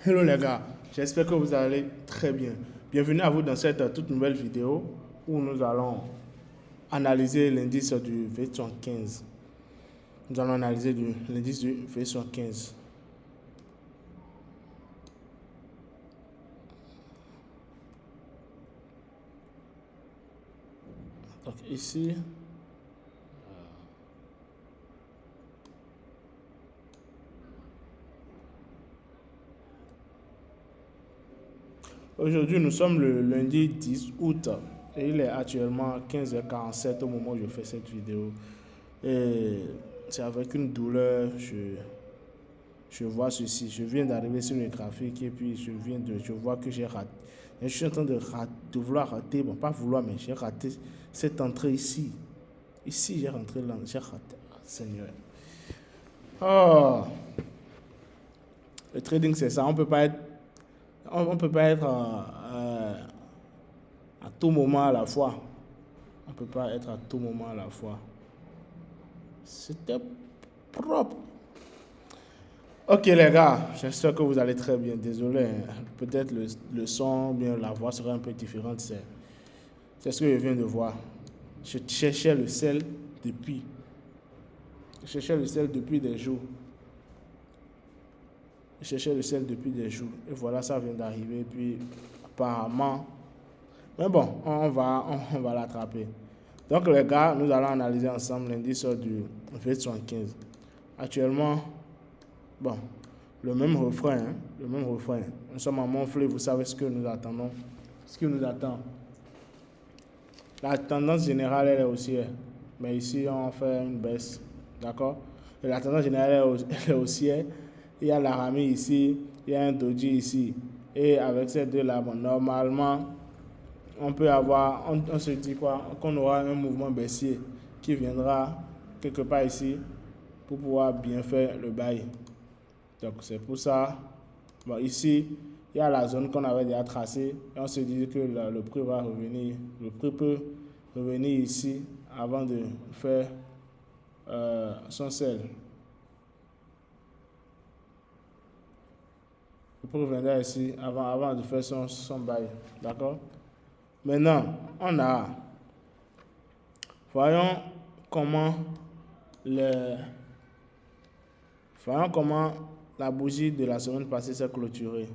Hello les gars, j'espère que vous allez très bien. Bienvenue à vous dans cette toute nouvelle vidéo où nous allons analyser l'indice du V75. Nous allons analyser l'indice du V75. Donc ici, aujourd'hui nous sommes le lundi 10 août et il est actuellement 15h47 au moment où je fais cette vidéo. Et c'est avec une douleur, je vois ceci. Je viens d'arriver sur le graphique et puis je vois que j'ai raté. Et je suis en train de vouloir rater, bon pas vouloir, mais j'ai raté cette entrée ici. Ici, j'ai rentré là, j'ai raté. Ah, Seigneur. Oh, le trading, c'est ça. On peut pas être à tout moment à la fois. On peut pas être à tout moment à la fois. C'était propre. Ok les gars, j'espère que vous allez très bien. Désolé, hein. Peut-être le son, bien la voix sera un peu différente. C'est ce que je viens de voir. Je cherchais le sel depuis. Je cherchais le sel depuis des jours. Je cherchais le sel depuis des jours. Et voilà, ça vient d'arriver. Puis apparemment, mais bon, on va l'attraper. Donc les gars, nous allons analyser ensemble l'indice du V75. Actuellement, bon, le même refrain, hein, le même refrain. Nous sommes en Montflé, vous savez ce que nous attendons. Ce qui nous attend. La tendance générale, elle est haussière. Mais ici, on fait une baisse. D'accord? Et la tendance générale, elle est haussière. Il y a l'Arami ici, il y a un Doji ici. Et avec ces deux-là, bon, normalement, on peut avoir, on se dit quoi? Qu'on aura un mouvement baissier qui viendra quelque part ici pour pouvoir bien faire le bail. Donc, c'est pour ça. Bon, ici, il y a la zone qu'on avait déjà tracée. Et on se dit que le prix va revenir. Le prix peut revenir ici avant de faire son sel. Le prix reviendra ici avant de faire son bail. D'accord? Maintenant, voyons comment le, voyons comment la bougie de la semaine passée s'est clôturée.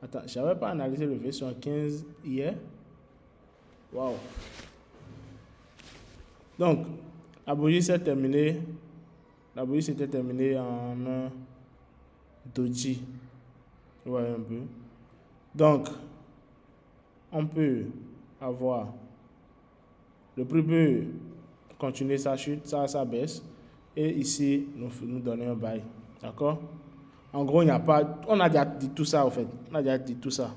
Attends, je n'avais pas analysé le V75 hier. Waouh! Donc, la bougie s'est terminée. La bougie s'était terminée en un doji. Vous voyez un peu. Donc, on peut avoir. Le prix peut continuer sa chute, ça baisse. Et ici, nous donner un bail. D'accord? En gros, il n'y a pas. On a déjà dit tout ça, en fait. On a déjà dit tout ça.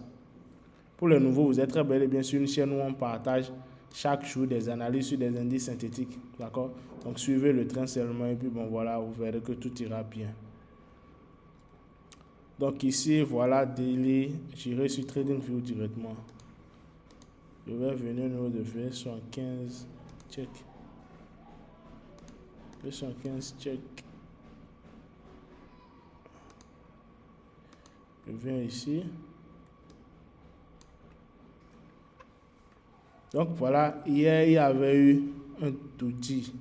Pour les nouveaux, vous êtes très bel et bien sur une chaîne où on partage chaque jour des analyses sur des indices synthétiques. D'accord? Donc, suivez le train seulement et puis, bon, voilà, vous verrez que tout ira bien. Donc, ici, voilà, daily. J'irai sur TradingView directement. Je vais venir au niveau de V75. Check. V75, check. Je viens ici. Donc voilà, hier il y avait eu un doji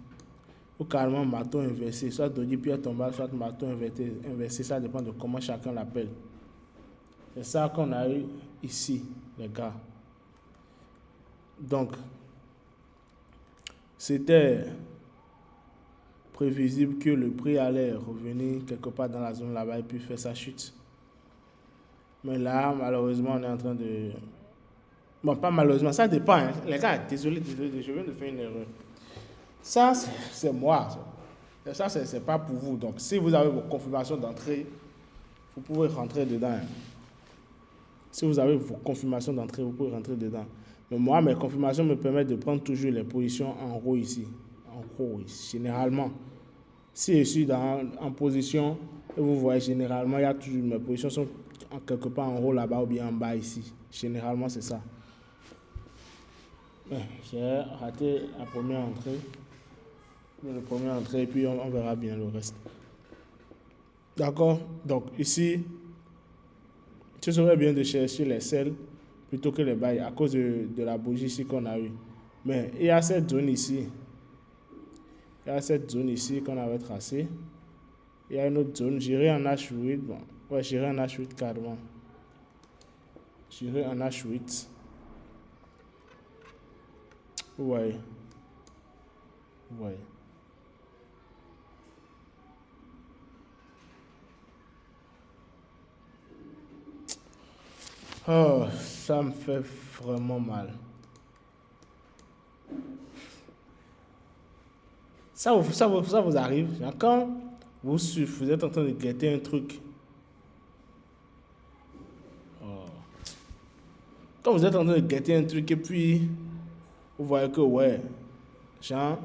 ou carrément marteau inversé, soit doji pierre tombale, soit marteau inversé, ça dépend de comment chacun l'appelle. C'est ça qu'on a eu ici, les gars. Donc, c'était prévisible que le prix allait revenir quelque part dans la zone là-bas et puis faire sa chute. Mais là, malheureusement, on est en train de... Bon, pas malheureusement, ça dépend. Hein. Les gars, désolé, je viens de faire une erreur. Ça, c'est moi. Ça, c'est pas pour vous. Donc, si vous avez vos confirmations d'entrée, vous pouvez rentrer dedans. Hein. Si vous avez vos confirmations d'entrée, vous pouvez rentrer dedans. Mais moi, mes confirmations me permettent de prendre toujours les positions en haut ici. En haut, généralement. Si je suis en position, et vous voyez, généralement, il y a toujours, mes positions sont quelque part en haut là-bas ou bien en bas ici. Généralement, c'est ça. J'ai raté la première entrée. Le premier entrée et puis on verra bien le reste. D'accord? Donc ici, ce serait bien de chercher les selles plutôt que les bails à cause de la bougie ici qu'on a eu. Mais il y a cette zone ici. Il y a cette zone ici qu'on avait tracée. Il y a une autre zone. J'irai en H8. Bon, ouais, j'irai en H8 carrément. J'irai en H8. Ouais. Ouais. Oh, ça me fait vraiment mal. Ça vous arrive quand vous êtes en train de guetter un truc. Oh. Quand vous êtes en train de guetter un truc et puis vous voyez que ouais, genre,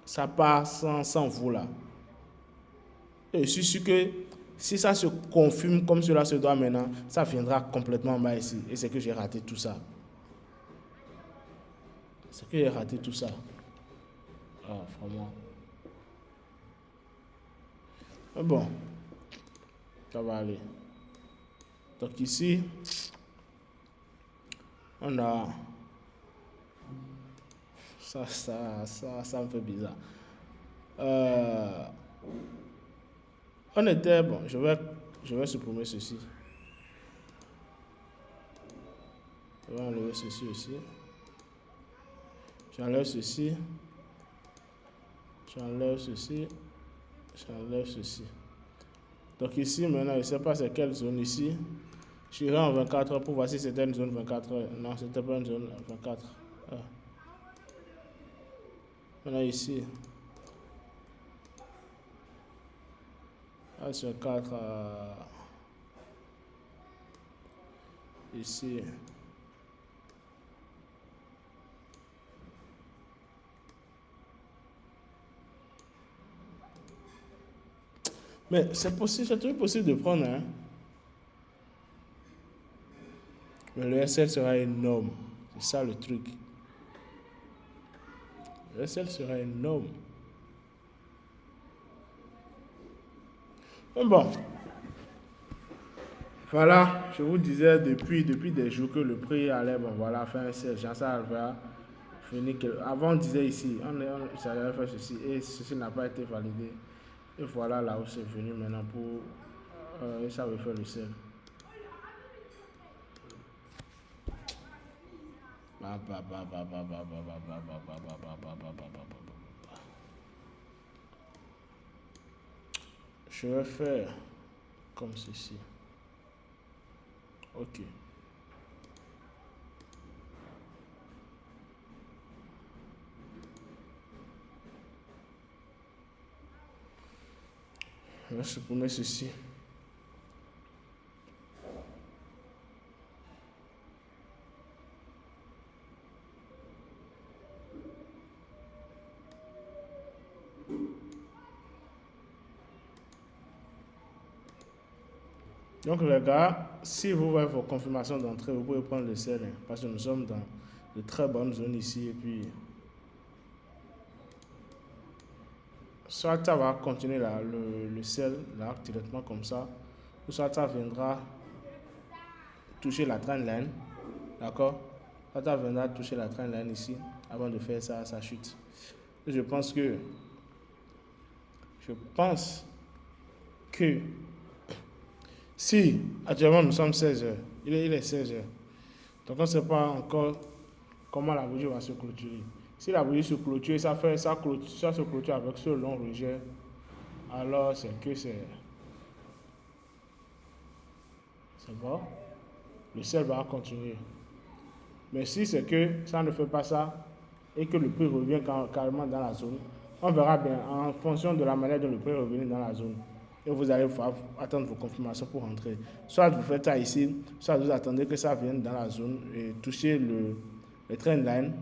ça part sans vous là. Et je suis sûr que si ça se confirme comme cela se doit maintenant, ça viendra complètement bas ici. Et c'est que j'ai raté tout ça. C'est que j'ai raté tout ça. Ah, vraiment. Mais bon, ça va aller. Donc ici, on a... Ça me fait bizarre. Euh, on était... Bon, je vais supprimer ceci. Je vais enlever ceci aussi. J'enlève ceci. J'enlève ceci. J'enlève ceci. Donc ici, maintenant, je ne sais pas c'est quelle zone ici. J'irai en 24 heures pour voir si c'était une zone 24 heures. Non, c'était pas une zone 24. Ah. Maintenant ici. H24 ici. Mais c'est possible, c'est toujours possible de prendre, hein. Mais le SL sera énorme. C'est ça le truc. Le SL sera énorme. Mais bon. Voilà, je vous disais depuis des jours que le prix allait, bon voilà, faire un SL. Jean ça va finir. Avant on disait ici, ça allait faire ceci et ceci n'a pas été validé. Et voilà là où c'est venu maintenant pour. Et ça veut faire le sel. Je vais faire comme ceci. Ok. Je vais supprimer ceci. Donc les gars, si vous voulez vos confirmations d'entrée, vous pouvez prendre le sel, hein, parce que nous sommes dans de très bonnes zones ici. Et puis, soit ça va continuer là, le sel là, directement comme ça, ou soit ça viendra toucher la trendline, d'accord? Soit ça viendra toucher la trendline ici, avant de faire ça chute. Et je pense que si actuellement nous sommes 16 heures, il est 16 heures. Donc on ne sait pas encore comment la bougie va se clôturer. Si la bougie se clôture, ça se clôture avec ce long rejet, alors c'est que c'est bon. Le sel va continuer. Mais si c'est que ça ne fait pas ça et que le prix revient carrément dans la zone, on verra bien en fonction de la manière dont le prix revient dans la zone. Et vous allez attendre vos confirmations pour rentrer. Soit vous faites ça ici, soit vous attendez que ça vienne dans la zone et toucher le trendline,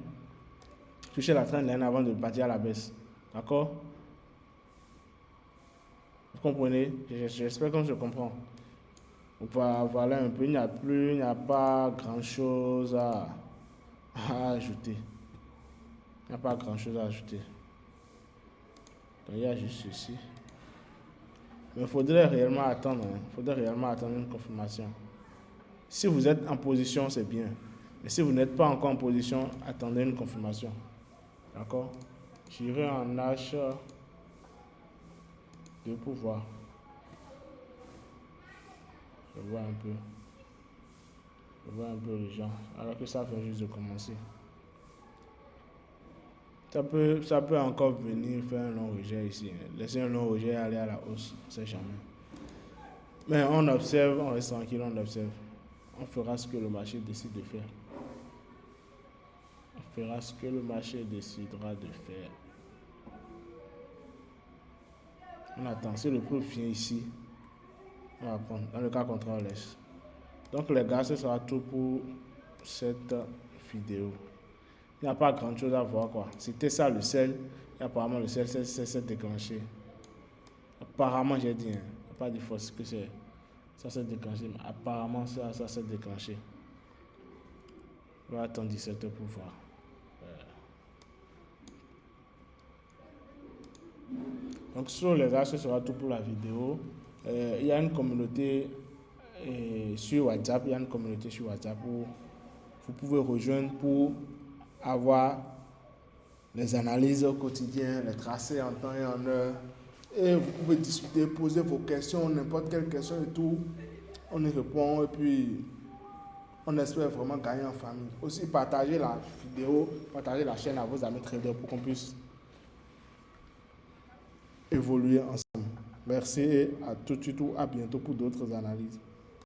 toucher la trendline avant de partir à la baisse. D'accord? Vous comprenez? J'espère qu'on se comprend. Voilà un peu, il n'y a pas grand chose à ajouter. Il n'y a pas grand chose à ajouter. Donc il y a juste ceci. Mais il faudrait réellement attendre. Il faudrait réellement attendre une confirmation. Si vous êtes en position, c'est bien. Mais si vous n'êtes pas encore en position, attendez une confirmation. D'accord? J'irai en achat de pouvoir. Je vois un peu. Je vois un peu les gens. Alors que ça vient juste de commencer. Ça peut encore venir faire un long rejet ici. Laisser un long rejet aller à la hausse, on ne sait jamais. Mais on observe, on reste tranquille, on observe. On fera ce que le marché décide de faire. On fera ce que le marché décidera de faire. On attend. Si le prix vient ici, on va prendre. Dans le cas contraire, on laisse. Donc les gars, ce sera tout pour cette vidéo. Il n'y a pas grand chose à voir quoi. C'était ça le sel. Et apparemment le sel s'est déclenché. Apparemment j'ai dit, hein. Il n'y a pas de force que c'est. Ça s'est déclenché. Mais apparemment ça s'est déclenché. On va attendre 17 heures pour voir. Donc sur les gars, ce sera tout pour la vidéo. Il y a une communauté sur WhatsApp. Il y a une communauté sur WhatsApp où vous pouvez rejoindre pour avoir les analyses au quotidien, les tracés en temps et en heure. Et vous pouvez discuter, poser vos questions, n'importe quelle question et tout. On y répond et puis on espère vraiment gagner en famille. Aussi, partagez la vidéo, partagez la chaîne à vos amis traders pour qu'on puisse évoluer ensemble. Merci et à tout de suite ou à bientôt pour d'autres analyses.